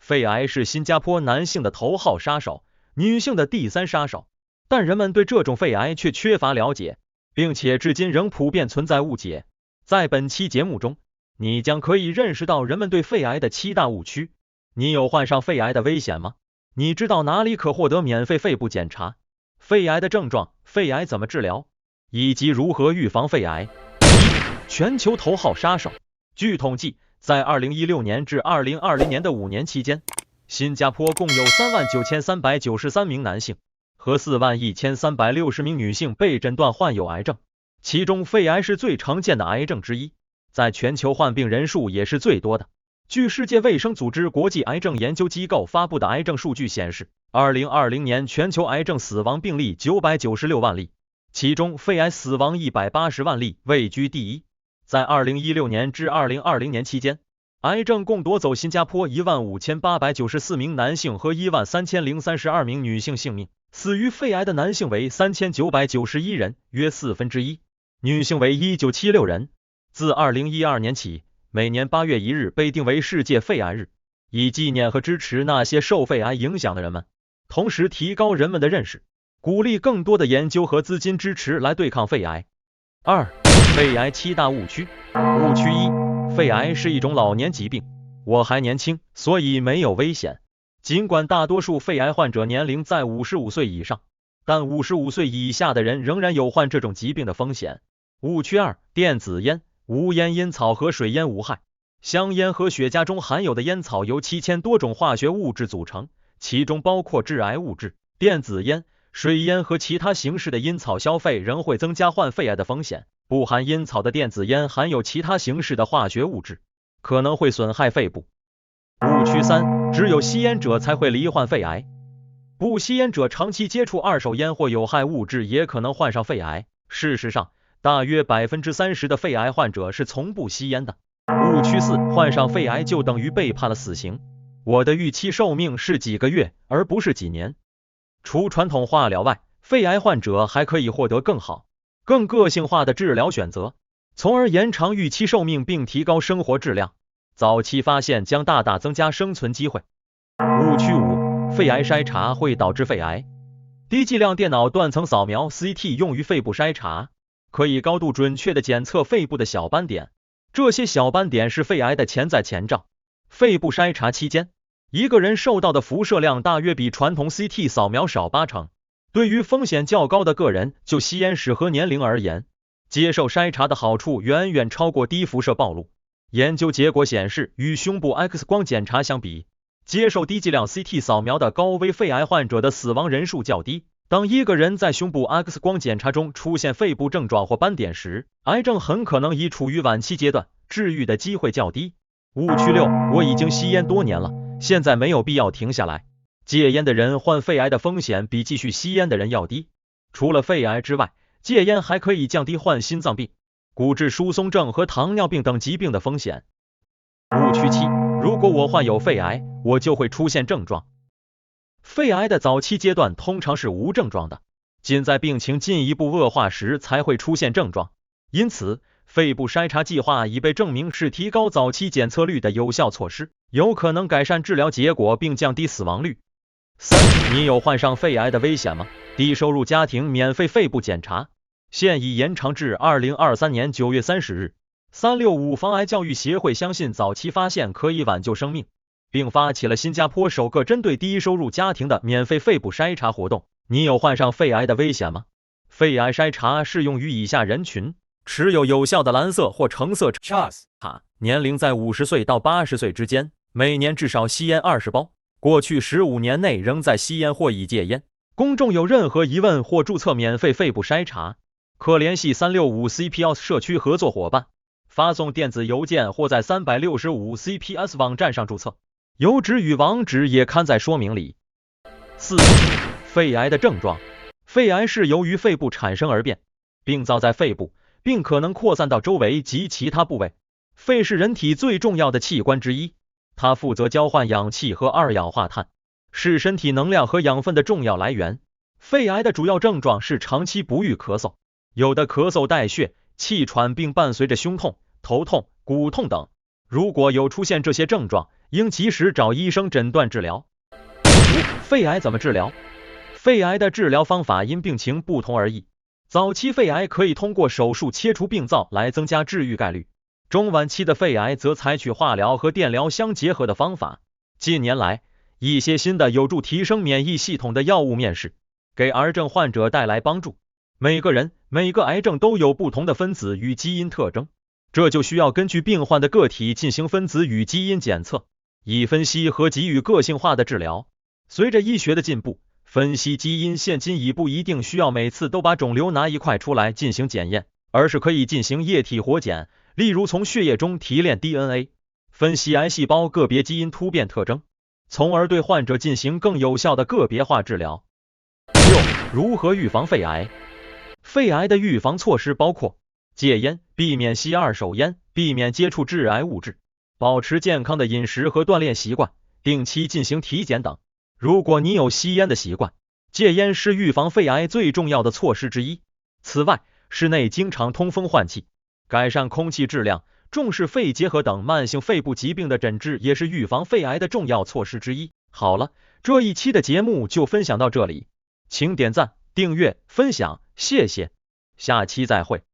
肺癌是新加坡男性的头号杀手，女性的第三杀手，但人们对这种肺癌却缺乏了解，并且至今仍普遍存在误解。在本期节目中，你将可以认识到人们对肺癌的7大误区。你有患上肺癌的危险吗？你知道哪里可获得免费肺部检查？肺癌的症状，肺癌怎么治疗，以及如何预防肺癌。全球头号杀手。据统计，在2016年至2020年的5年期间，新加坡共有39393名男性和41360名女性被诊断患有癌症，其中肺癌是最常见的癌症之一，在全球患病人数也是最多的。据世界卫生组织国际癌症研究机构发布的癌症数据显示，2020年全球癌症死亡病例996万例，其中肺癌死亡180万例，位居第一。在2016年至2020年期间，癌症共夺走新加坡15894名男性和13032名女性性命，死于肺癌的男性为3991人，约1/4，女性为1976人。自2012年起，每年8月1日被定为世界肺癌日，以纪念和支持那些受肺癌影响的人们，同时提高人们的认识，鼓励更多的研究和资金支持来对抗肺癌。2. 肺癌7大误区。误区1：肺癌是一种老年疾病，我还年轻，所以没有危险。尽管大多数肺癌患者年龄在55岁以上，但55岁以下的人仍然有患这种疾病的风险。误区2：电子烟。无烟烟草和水烟无害。香烟和雪茄中含有的烟草由7000多种化学物质组成，其中包括致癌物质。电子烟、水烟和其他形式的烟草消费仍会增加患肺癌的风险。不含烟草的电子烟含有其他形式的化学物质，可能会损害肺部。误区3：只有吸烟者才会罹患肺癌。不吸烟者长期接触二手烟或有害物质也可能患上肺癌。事实上，大约30%的肺癌患者是从不吸烟的。误区4：患上肺癌就等于被判了死刑。我的预期寿命是几个月，而不是几年。除传统化疗外，肺癌患者还可以获得更好、更个性化的治疗选择，从而延长预期寿命并提高生活质量。早期发现将大大增加生存机会。误区5：肺癌筛查会导致肺癌。低剂量电脑断层扫描 CT 用于肺部筛查，可以高度准确地检测肺部的小斑点，这些小斑点是肺癌的潜在前兆。肺部筛查期间，一个人受到的辐射量大约比传统 CT 扫描少80%。对于风险较高的个人，就吸烟史和年龄而言，接受筛查的好处远远超过低辐射暴露。研究结果显示，与胸部 X 光检查相比，接受低剂量 CT 扫描的高危肺癌患者的死亡人数较低。当一个人在胸部 X 光检查中出现肺部症状或斑点时，癌症很可能已处于晚期阶段，治愈的机会较低。误区6：我已经吸烟多年了，现在没有必要停下来。戒烟的人患肺癌的风险比继续吸烟的人要低。除了肺癌之外，戒烟还可以降低患心脏病、骨质疏松症和糖尿病等疾病的风险。误区7：如果我患有肺癌，我就会出现症状。肺癌的早期阶段通常是无症状的，仅在病情进一步恶化时才会出现症状。因此，肺部筛查计划已被证明是提高早期检测率的有效措施，有可能改善治疗结果并降低死亡率。3. 你有患上肺癌的危险吗？低收入家庭免费肺部检查现已延长至2023年9月30日。365防癌教育协会相信早期发现可以挽救生命，并发起了新加坡首个针对低收入家庭的免费肺部筛查活动。你有患上肺癌的危险吗？肺癌筛查适用于以下人群：持有有效的蓝色或橙色卡，年龄在50岁到80岁之间，每年至少吸烟20包，过去15年内仍在吸烟或已戒烟。公众有任何疑问或注册免费肺部筛查，可联系365CPS 社区合作伙伴，发送电子邮件或在365CPS 网站上注册，邮址与网址也刊在说明里。4. 肺癌的症状。肺癌是由于肺部产生而变，病灶在肺部，并可能扩散到周围及其他部位。肺是人体最重要的器官之一，它负责交换氧气和二氧化碳，是身体能量和养分的重要来源。肺癌的主要症状是长期不愈咳嗽，有的咳嗽带血、气喘，并伴随着胸痛、头痛、骨痛等。如果有出现这些症状，应及时找医生诊断治疗。肺癌怎么治疗？肺癌的治疗方法因病情不同而异。早期肺癌可以通过手术切除病灶来增加治愈概率，中晚期的肺癌则采取化疗和电疗相结合的方法。近年来，一些新的有助提升免疫系统的药物面世，给癌症患者带来帮助。每个人、每个癌症都有不同的分子与基因特征，这就需要根据病患的个体进行分子与基因检测，以分析和给予个性化的治疗。随着医学的进步，分析基因现今已不一定需要每次都把肿瘤拿一块出来进行检验，而是可以进行液体活检，例如从血液中提炼 DNA， 分析癌细胞个别基因突变特征，从而对患者进行更有效的个别化治疗。6. 如何预防肺癌？肺癌的预防措施包括戒烟，避免吸二手烟，避免接触致癌物质，保持健康的饮食和锻炼习惯，定期进行体检等。如果你有吸烟的习惯，戒烟是预防肺癌最重要的措施之一。此外，室内经常通风换气，改善空气质量，重视肺结核等慢性肺部疾病的诊治也是预防肺癌的重要措施之一。好了，这一期的节目就分享到这里，请点赞、订阅、分享，谢谢，下期再会。